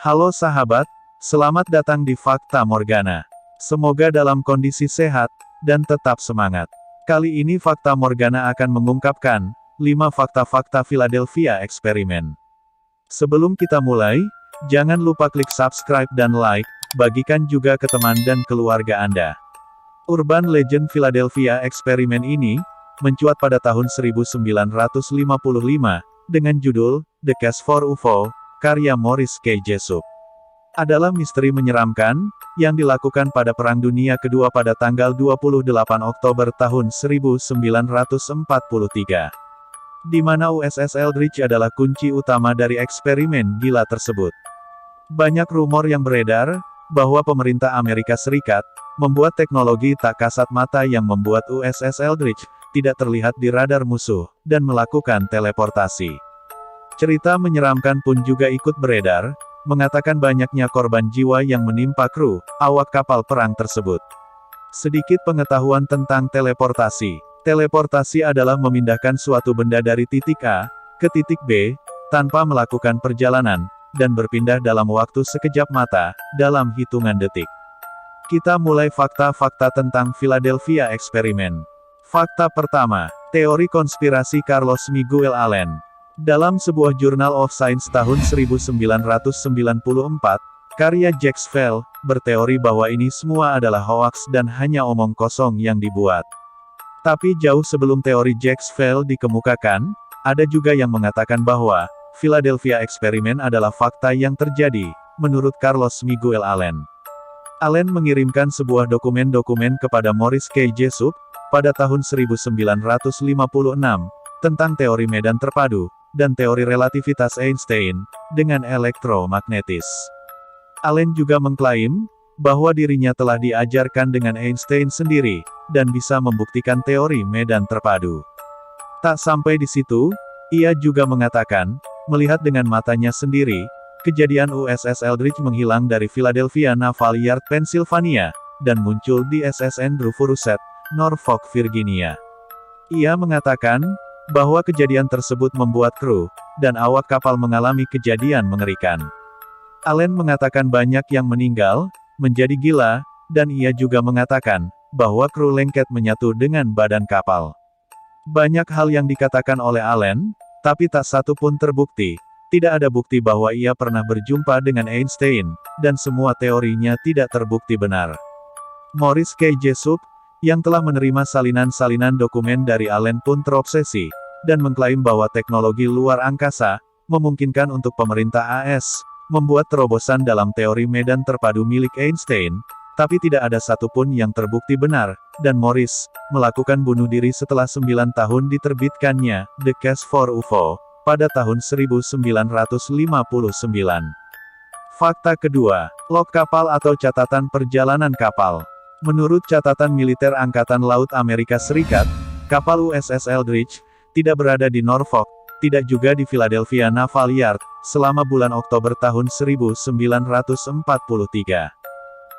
Halo sahabat, selamat datang di Fakta Morgana. Semoga dalam kondisi sehat, dan tetap semangat. Kali ini Fakta Morgana akan mengungkapkan 5 fakta-fakta Philadelphia Experiment. Sebelum kita mulai, jangan lupa klik subscribe dan like, bagikan juga ke teman dan keluarga Anda. Urban Legend Philadelphia Experiment ini mencuat pada tahun 1955 dengan judul The Case for UFO, karya Morris K. Jessup. Adalah misteri menyeramkan yang dilakukan pada Perang Dunia Kedua pada tanggal 28 Oktober tahun 1943. Di mana USS Eldridge adalah kunci utama dari eksperimen gila tersebut. Banyak rumor yang beredar bahwa pemerintah Amerika Serikat membuat teknologi tak kasat mata yang membuat USS Eldridge tidak terlihat di radar musuh dan melakukan teleportasi. Cerita menyeramkan pun juga ikut beredar, mengatakan banyaknya korban jiwa yang menimpa kru awak kapal perang tersebut. Sedikit pengetahuan tentang teleportasi. Teleportasi adalah memindahkan suatu benda dari titik A ke titik B tanpa melakukan perjalanan dan berpindah dalam waktu sekejap mata dalam hitungan detik. Kita mulai fakta-fakta tentang Philadelphia Experiment. Fakta pertama, teori konspirasi Carlos Miguel Allen. Dalam sebuah Journal of Science tahun 1994, karya Jacques Velle berteori bahwa ini semua adalah hoaks dan hanya omong kosong yang dibuat. Tapi jauh sebelum teori Jacques Velle dikemukakan, ada juga yang mengatakan bahwa Philadelphia Experiment adalah fakta yang terjadi, menurut Carlos Miguel Allen. Allen mengirimkan sebuah dokumen-dokumen kepada Morris K. Jessup pada tahun 1956 tentang teori medan terpadu dan teori relativitas Einstein dengan elektromagnetis. Allen juga mengklaim bahwa dirinya telah diajarkan dengan Einstein sendiri dan bisa membuktikan teori medan terpadu. Tak sampai di situ, ia juga mengatakan, melihat dengan matanya sendiri, kejadian USS Eldridge menghilang dari Philadelphia Naval Yard, Pennsylvania, dan muncul di SS Andrew Furuseth, Norfolk, Virginia. Ia mengatakan bahwa kejadian tersebut membuat kru dan awak kapal mengalami kejadian mengerikan. Allen mengatakan banyak yang meninggal, menjadi gila, dan ia juga mengatakan bahwa kru lengket menyatu dengan badan kapal. Banyak hal yang dikatakan oleh Allen, tapi tak satu pun terbukti. Tidak ada bukti bahwa ia pernah berjumpa dengan Einstein, dan semua teorinya tidak terbukti benar. Morris K. Jessup, yang telah menerima salinan-salinan dokumen dari Allen pun terobsesi, dan mengklaim bahwa teknologi luar angkasa, memungkinkan untuk pemerintah AS, membuat terobosan dalam teori medan terpadu milik Einstein, tapi tidak ada satupun yang terbukti benar, dan Morris, melakukan bunuh diri setelah 9 tahun diterbitkannya, The Case for UFO, pada tahun 1959. Fakta kedua, log kapal atau catatan perjalanan kapal. Menurut catatan militer Angkatan Laut Amerika Serikat, kapal USS Eldridge tidak berada di Norfolk, tidak juga di Philadelphia Naval Yard, selama bulan Oktober tahun 1943.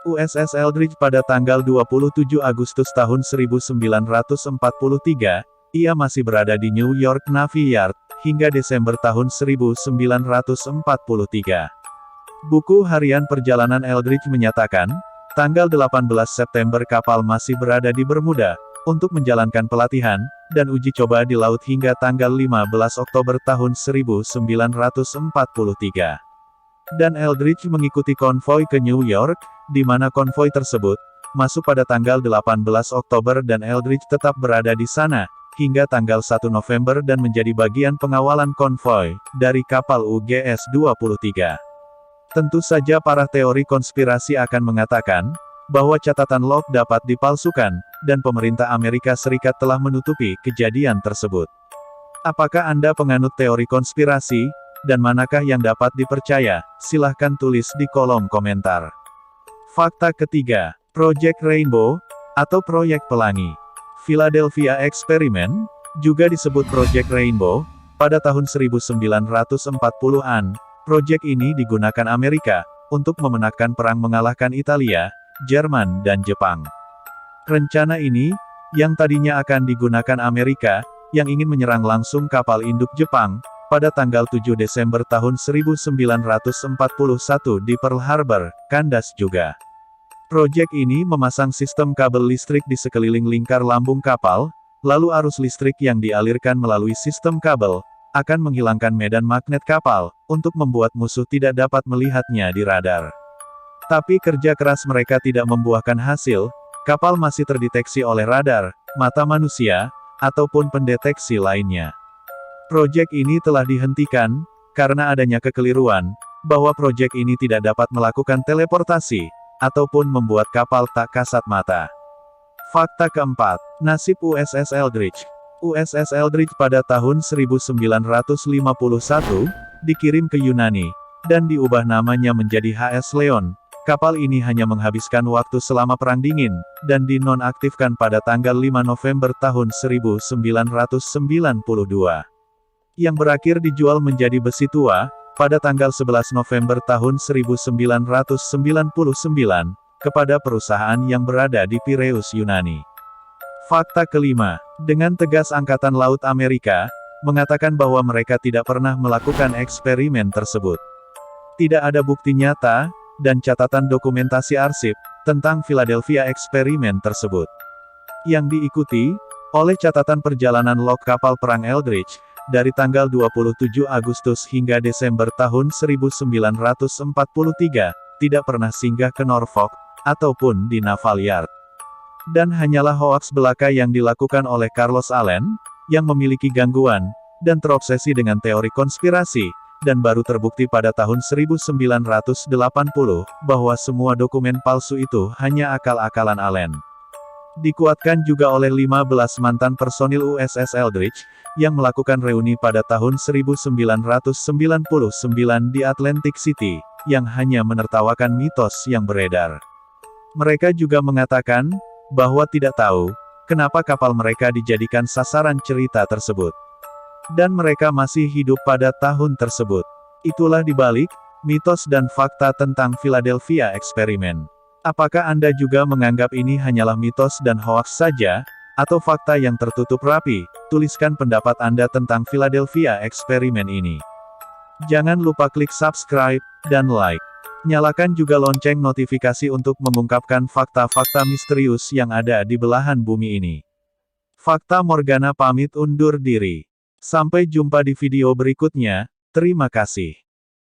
USS Eldridge pada tanggal 27 Agustus tahun 1943, ia masih berada di New York Navy Yard, hingga Desember tahun 1943. Buku harian perjalanan Eldridge menyatakan, tanggal 18 September kapal masih berada di Bermuda, untuk menjalankan pelatihan, dan uji coba di laut hingga tanggal 15 Oktober tahun 1943. Dan Eldridge mengikuti konvoi ke New York, di mana konvoi tersebut masuk pada tanggal 18 Oktober dan Eldridge tetap berada di sana hingga tanggal 1 November dan menjadi bagian pengawalan konvoi dari kapal UGS-23. Tentu saja para teori konspirasi akan mengatakan bahwa catatan log dapat dipalsukan, dan pemerintah Amerika Serikat telah menutupi kejadian tersebut. Apakah Anda penganut teori konspirasi, dan manakah yang dapat dipercaya? Silahkan tulis di kolom komentar. Fakta ketiga, Project Rainbow, atau Proyek Pelangi. Philadelphia Experiment, juga disebut Project Rainbow, pada tahun 1940-an, proyek ini digunakan Amerika, untuk memenangkan perang mengalahkan Italia, Jerman dan Jepang. Rencana ini, yang tadinya akan digunakan Amerika, yang ingin menyerang langsung kapal induk Jepang, pada tanggal 7 Desember tahun 1941 di Pearl Harbor, kandas juga. Proyek ini memasang sistem kabel listrik di sekeliling lingkar lambung kapal, lalu arus listrik yang dialirkan melalui sistem kabel, akan menghilangkan medan magnet kapal, untuk membuat musuh tidak dapat melihatnya di radar. Tapi kerja keras mereka tidak membuahkan hasil, kapal masih terdeteksi oleh radar, mata manusia, ataupun pendeteksi lainnya. Proyek ini telah dihentikan, karena adanya kekeliruan, bahwa proyek ini tidak dapat melakukan teleportasi, ataupun membuat kapal tak kasat mata. Fakta keempat, nasib USS Eldridge. USS Eldridge pada tahun 1951, dikirim ke Yunani, dan diubah namanya menjadi HS Leon. Kapal ini hanya menghabiskan waktu selama Perang Dingin, dan dinonaktifkan pada tanggal 5 November tahun 1992. Yang berakhir dijual menjadi besi tua, pada tanggal 11 November tahun 1999, kepada perusahaan yang berada di Pireus, Yunani. Fakta kelima, dengan tegas Angkatan Laut Amerika, mengatakan bahwa mereka tidak pernah melakukan eksperimen tersebut. Tidak ada bukti nyata, dan catatan dokumentasi arsip, tentang Philadelphia eksperimen tersebut. Yang diikuti, oleh catatan perjalanan log kapal perang Eldridge, dari tanggal 27 Agustus hingga Desember tahun 1943, tidak pernah singgah ke Norfolk, ataupun di Naval Yard. Dan hanyalah hoaks belaka yang dilakukan oleh Carlos Allen, yang memiliki gangguan, dan terobsesi dengan teori konspirasi, dan baru terbukti pada tahun 1980, bahwa semua dokumen palsu itu hanya akal-akalan Allen. Dikuatkan juga oleh 15 mantan personil USS Eldridge, yang melakukan reuni pada tahun 1999 di Atlantic City, yang hanya menertawakan mitos yang beredar. Mereka juga mengatakan, bahwa tidak tahu, kenapa kapal mereka dijadikan sasaran cerita tersebut. Dan mereka masih hidup pada tahun tersebut. Itulah dibalik, mitos dan fakta tentang Philadelphia eksperimen. Apakah Anda juga menganggap ini hanyalah mitos dan hoaks saja, atau fakta yang tertutup rapi? Tuliskan pendapat Anda tentang Philadelphia eksperimen ini. Jangan lupa klik subscribe, dan like. Nyalakan juga lonceng notifikasi untuk mengungkapkan fakta-fakta misterius yang ada di belahan bumi ini. Fakta Morgana pamit undur diri. Sampai jumpa di video berikutnya, terima kasih.